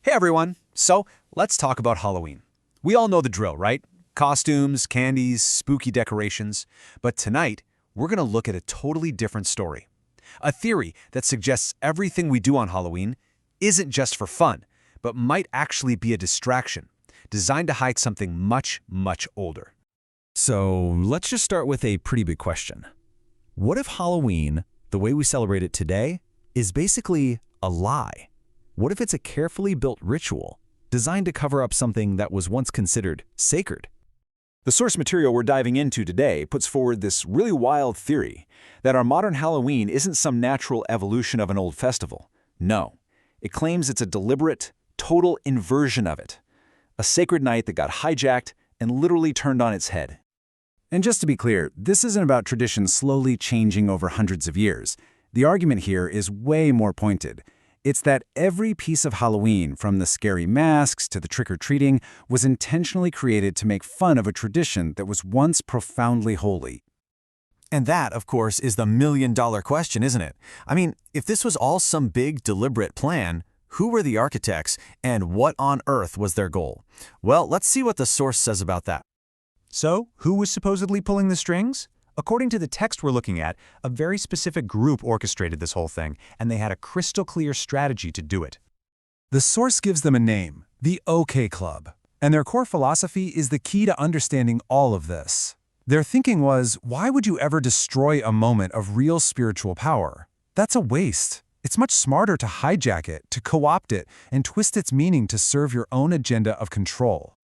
Hey everyone! So, let's talk about Halloween. We all know the drill, right? Costumes, candies, spooky decorations. But tonight, we're going to look at a totally different story. A theory that suggests everything we do on Halloween isn't just for fun, but might actually be a distraction, designed to hide something much, much older. So let's just start with a pretty big question. What if Halloween, the way we celebrate it today, is basically a lie? What if it's a carefully built ritual designed to cover up something that was once considered sacred? The source material we're diving into today puts forward this really wild theory that our modern Halloween isn't some natural evolution of an old festival. No, it claims it's a deliberate, total inversion of it. A sacred night that got hijacked and literally turned on its head. And just to be clear, this isn't about tradition slowly changing over hundreds of years. The argument here is way more pointed. It's that every piece of Halloween, from the scary masks to the trick-or-treating, was intentionally created to make fun of a tradition that was once profoundly holy. And that, of course, is the million-dollar question, isn't it? I mean, if this was all some big, deliberate plan, who were the architects and what on earth was their goal? Well, let's see what the source says about that. So, who was supposedly pulling the strings? According to the text we're looking at, a very specific group orchestrated this whole thing, and they had a crystal-clear strategy to do it. The source gives them a name, the OK Club, and their core philosophy is the key to understanding all of this. Their thinking was, why would you ever destroy a moment of real spiritual power? That's a waste. It's much smarter to hijack it, to co-opt it, and twist its meaning to serve your own agenda of control.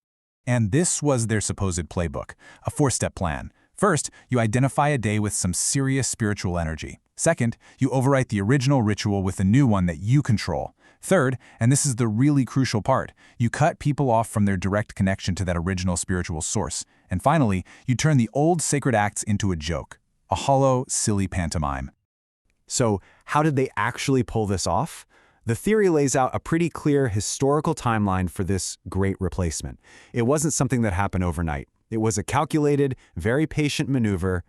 And this was their supposed playbook, a four-step plan. First, you identify a day with some serious spiritual energy. Second, you overwrite the original ritual with a new one that you control. Third, and this is the really crucial part, you cut people off from their direct connection to that original spiritual source. And finally, you turn the old sacred acts into a joke, a hollow, silly pantomime. So, how did they actually pull this off? The theory lays out a pretty clear historical timeline for this great replacement. It wasn't something that happened overnight. It was a calculated, very patient maneuver.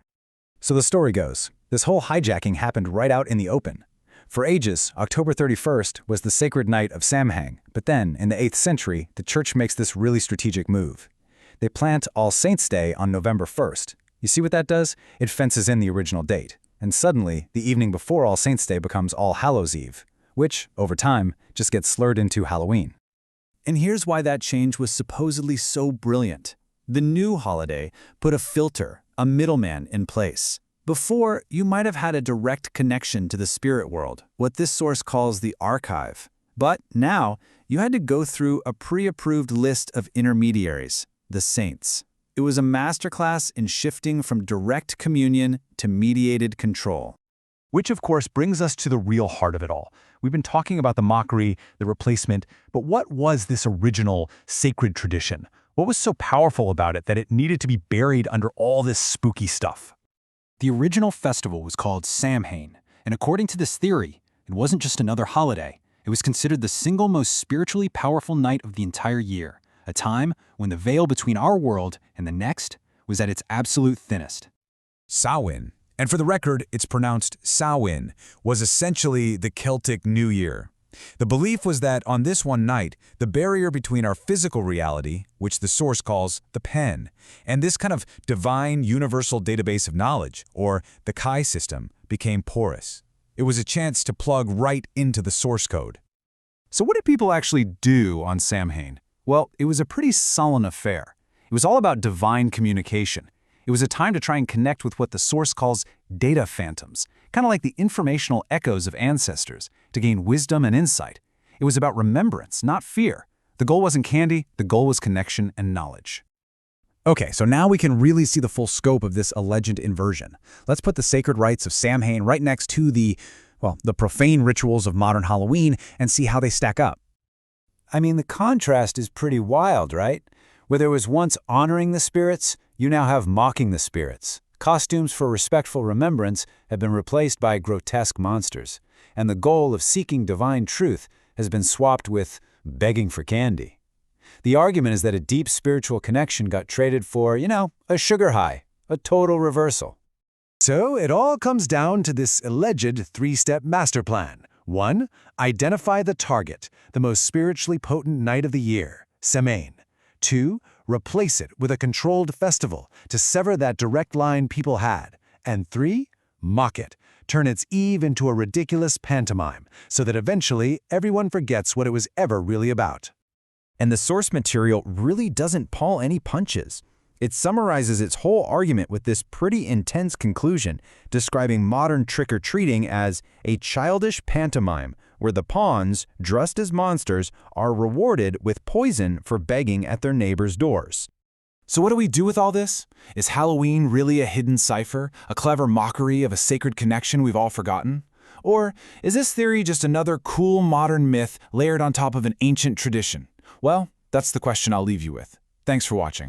So the story goes, this whole hijacking happened right out in the open. For ages, October 31st was the sacred night of Samhain, but then, in the 8th century, the church makes this really strategic move. They plant All Saints' Day on November 1st. You see what that does? It fences in the original date. And suddenly, the evening before All Saints' Day becomes All Hallows' Eve, which, over time, just gets slurred into Halloween. And here's why that change was supposedly so brilliant. The new holiday put a filter, a middleman in place. Before, you might have had a direct connection to the spirit world, what this source calls the archive. But now, you had to go through a pre-approved list of intermediaries, the saints. It was a masterclass in shifting from direct communion to mediated control. Which, of course, brings us to the real heart of it all. We've been talking about the mockery, the replacement, but what was this original sacred tradition? What was so powerful about it that it needed to be buried under all this spooky stuff? The original festival was called Samhain, and according to this theory, it wasn't just another holiday. It was considered the single most spiritually powerful night of the entire year, a time when the veil between our world and the next was at its absolute thinnest. Samhain, and for the record, it's pronounced Samhain, was essentially the Celtic New Year. The belief was that on this one night, the barrier between our physical reality, which the source calls the pen, and this kind of divine universal database of knowledge, or the Chi system, became porous. It was a chance to plug right into the source code. So what did people actually do on Samhain? Well, it was a pretty sullen affair. It was all about divine communication. It was a time to try and connect with what the source calls data phantoms, kind of like the informational echoes of ancestors, to gain wisdom and insight. It was about remembrance, not fear. The goal wasn't candy, the goal was connection and knowledge. Okay, so now we can really see the full scope of this alleged inversion. Let's put the sacred rites of Samhain right next to the profane rituals of modern Halloween and see how they stack up. I mean, the contrast is pretty wild, right? Where there was once honoring the spirits, you now have mocking the spirits. Costumes for respectful remembrance have been replaced by grotesque monsters, and the goal of seeking divine truth has been swapped with begging for candy. The argument is that a deep spiritual connection got traded for, a sugar high, a total reversal. So it all comes down to this alleged three-step master plan, 1. Identify the target, the most spiritually potent night of the year, Samhain. 2. Replace it with a controlled festival to sever that direct line people had. And 3. Mock it. Turn its eve into a ridiculous pantomime, so that eventually everyone forgets what it was ever really about. And the source material really doesn't pull any punches. It summarizes its whole argument with this pretty intense conclusion, describing modern trick-or-treating as a childish pantomime where the pawns, dressed as monsters, are rewarded with poison for begging at their neighbors' doors. So what do we do with all this? Is Halloween really a hidden cipher, a clever mockery of a sacred connection we've all forgotten? Or is this theory just another cool modern myth layered on top of an ancient tradition? Well, that's the question I'll leave you with. Thanks for watching.